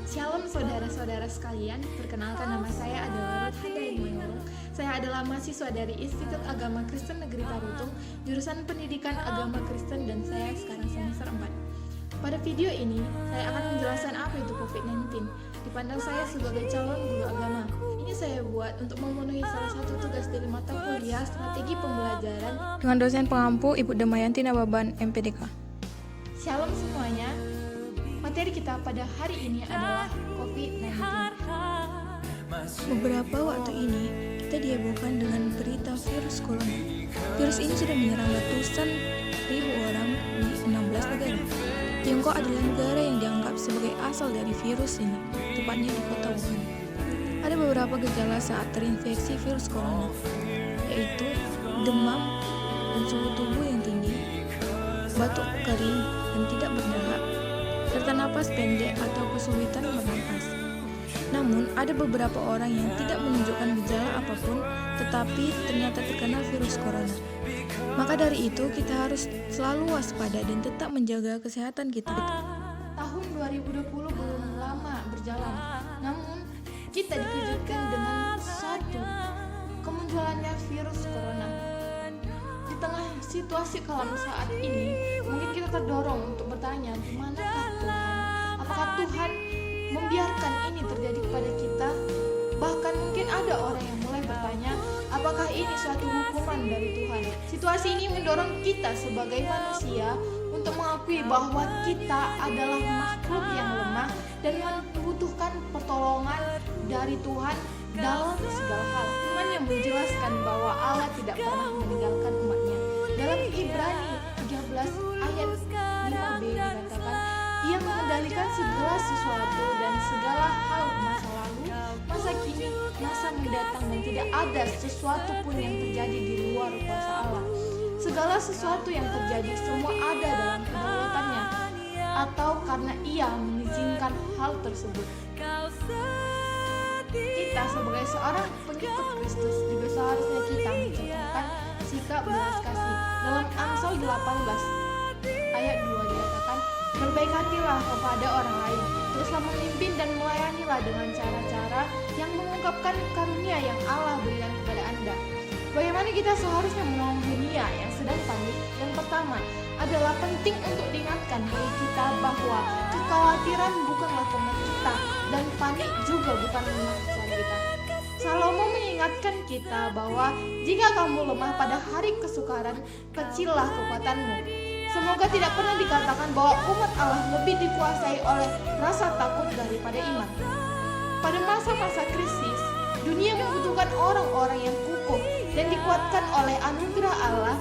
Shalom saudara-saudara sekalian, perkenalkan nama saya adalah Ruth Handayani Manurung. Saya adalah mahasiswa dari Institut Agama Kristen Negeri Tarutung, jurusan Pendidikan Agama Kristen, dan saya sekarang semester 4. Pada video ini, saya akan menjelaskan apa itu COVID-19. Dipandang saya sebagai calon guru agama. Ini saya buat untuk memenuhi salah satu tugas dari mata kuliah Strategi Pembelajaran dengan dosen pengampu Ibu Damayanti Nababan, MPDK. Shalom semuanya. Materi kita pada hari ini adalah COVID-19. Beberapa waktu ini, kita dihebohkan dengan berita virus corona. Virus ini sudah menyerang ratusan ribu orang di 16 negara. Tiongkok adalah negara yang dianggap sebagai asal dari virus ini, tepatnya di kota Wuhan. Ada beberapa gejala saat terinfeksi virus corona, yaitu demam dan suhu tubuh yang tinggi, batuk kering dan tidak berdahak, serta napas pendek atau kesulitan bernapas. Namun, ada beberapa orang yang tidak menunjukkan gejala apapun, tetapi ternyata terkena virus corona. Maka dari itu, kita harus selalu waspada dan tetap menjaga kesehatan kita. Tahun 2020 belum lama berjalan, namun kita dikejutkan dengan satu kemunculannya virus corona. Di tengah situasi kelam saat ini, mungkin kita terdorong untuk bertanya, di manakah Tuhan? Apakah Tuhan membiarkan ini terjadi kepada kita? Bahkan mungkin ada orang yang mulai bertanya, apakah ini suatu hukuman dari Tuhan? Situasi ini mendorong kita sebagai manusia untuk mengakui bahwa kita adalah makhluk yang lemah dan membutuhkan pertolongan dari Tuhan dalam segala hal. Firman yang menjelaskan bahwa Allah tidak pernah meninggalkan umatnya. Dalam Ibrani 13 ayat 5b dikatakan, Ia mengendalikan segala sesuatu dan segala hal masa lalu, masa kini, masa mendatang, dan tidak ada sesuatu pun yang terjadi di luar kuasa Allah. Segala sesuatu yang terjadi semua ada dalam kedaulatannya, atau karena Ia mengizinkan hal tersebut. Kita sebagai seorang pengikut Kristus juga seharusnya kita mencontohkan sikap belas kasih. Dalam Amsal 18 ayat 2 dikatakan, berbaik hatilah kepada orang lain, teruslah memimpin dan melayanilah dengan cara-cara yang mengungkapkan karunia yang Allah berikan kepada Anda. Bagaimana kita seharusnya menolong dunia yang sedang panik? Yang pertama adalah penting untuk diingatkan bagi kita bahwa kekhawatiran bukanlah teman kita dan panik juga bukan teman kita. Salomo mengingatkan kita bahwa jika kamu lemah pada hari kesukaran, kecillah kekuatanmu. Semoga tidak pernah dikatakan bahwa umat Allah lebih dikuasai oleh rasa takut daripada iman. Pada masa-masa krisis, dunia membutuhkan orang-orang yang kukuh dan dikuatkan oleh anugerah Allah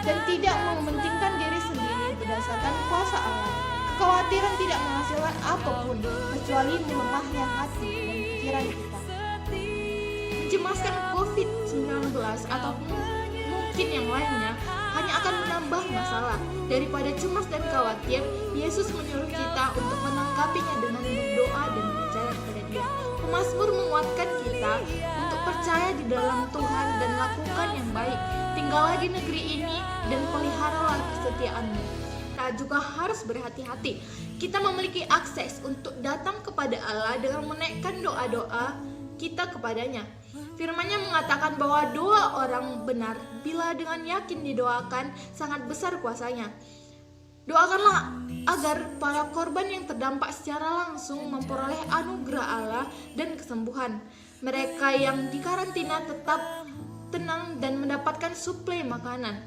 dan tidak mementingkan diri sendiri berdasarkan kuasa Allah. Kekhawatiran tidak menghasilkan apapun kecuali melemahnya hati dan pikiran kita. Mencemaskan COVID-19 ataupun mungkin yang lainnya hanya akan menambah masalah. Daripada cemas dan khawatir, Yesus menyuruh kita untuk menanggapinya dengan berdoa dan percaya kepada Dia. Pemazmur menguatkan kita untuk percaya di dalam Tuhan dan lakukan yang baik. Tinggallah di negeri ini dan peliharalah kesetiaan-Mu. Kita juga harus berhati-hati. Kita memiliki akses untuk datang kepada Allah dengan menaikkan doa-doa kita kepadanya. Firman-Nya mengatakan bahwa doa orang benar bila dengan yakin didoakan sangat besar kuasanya. Doakanlah agar para korban yang terdampak secara langsung memperoleh anugerah Allah dan kesembuhan. Mereka yang dikarantina tetap tenang dan mendapatkan suplai makanan.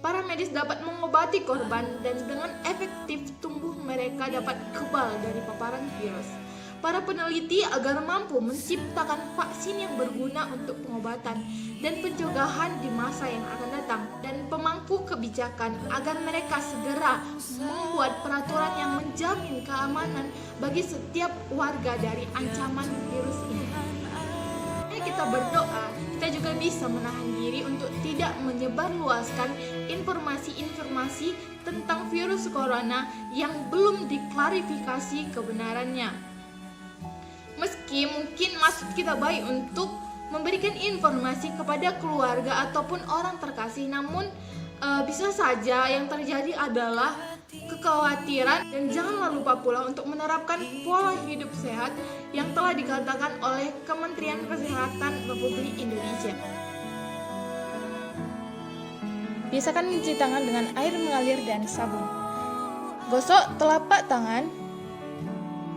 Para medis dapat mengobati korban dan dengan efektif tubuh mereka dapat kebal dari paparan virus. Para peneliti agar mampu menciptakan vaksin yang berguna untuk pengobatan dan pencegahan di masa yang akan datang, dan pemangku kebijakan agar mereka segera membuat peraturan yang menjamin keamanan bagi setiap warga dari ancaman virus ini. Kita berdoa, kita juga bisa menahan diri untuk tidak menyebarluaskan informasi-informasi tentang virus corona yang belum diklarifikasi kebenarannya. Meski mungkin maksud kita baik untuk memberikan informasi kepada keluarga ataupun orang terkasih, namun bisa saja yang terjadi adalah kekhawatiran, dan janganlah lupa pula untuk menerapkan pola hidup sehat yang telah dikatakan oleh Kementerian Kesehatan Republik Indonesia. Biasakan mencuci tangan dengan air mengalir dan sabun. Gosok telapak tangan,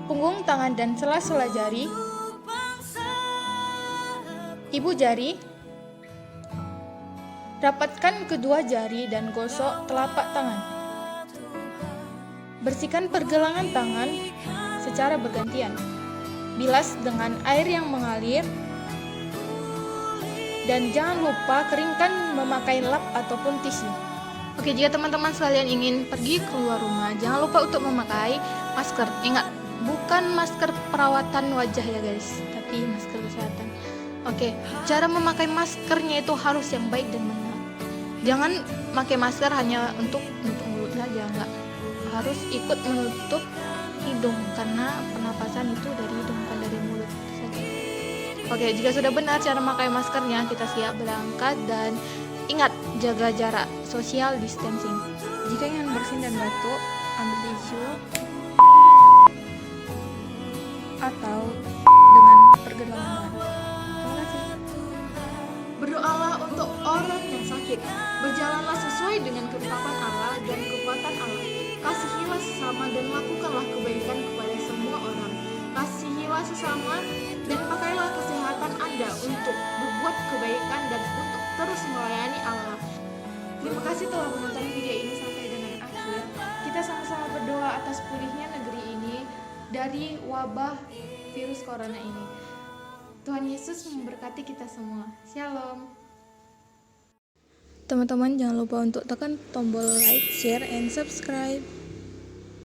punggung tangan dan sela-sela jari, ibu jari. Rapatkan kedua jari dan gosok telapak tangan. Bersihkan pergelangan tangan secara bergantian. Bilas dengan air yang mengalir. Dan jangan lupa keringkan memakai lap ataupun tisu. Oke, jika teman-teman sekalian ingin pergi keluar rumah, jangan lupa untuk memakai masker. Ingat, bukan masker perawatan wajah ya guys, tapi masker kesehatan. Oke, cara memakai maskernya itu harus yang baik dan benar. Jangan pakai masker hanya untuk mulut saja, enggak. Harus ikut menutup hidung, karena pernapasan itu dari hidung, bukan dari mulut saja. Oke, jika sudah benar cara memakai maskernya, kita siap berangkat dan ingat jaga jarak, social distancing. Jika ingin bersin dan batuk, ambil tisu atau dengan pergelangan tangan. Terima kasih. Berdoalah untuk orang yang sakit. Berjalanlah sesuai dengan ketetapan Allah dan kekuatan Allah. Kasihilah sesama dan lakukanlah kebaikan kepada semua orang. Kasihilah sesama dan pakailah kesehatan Anda untuk berbuat kebaikan dan untuk terus melayani Allah. Terima kasih telah menonton video ini sampai dengan akhir. Kita sama-sama berdoa atas pulihnya negeri ini dari wabah virus corona ini. Tuhan Yesus memberkati kita semua. Shalom. Teman-teman jangan lupa untuk tekan tombol like, share, and subscribe.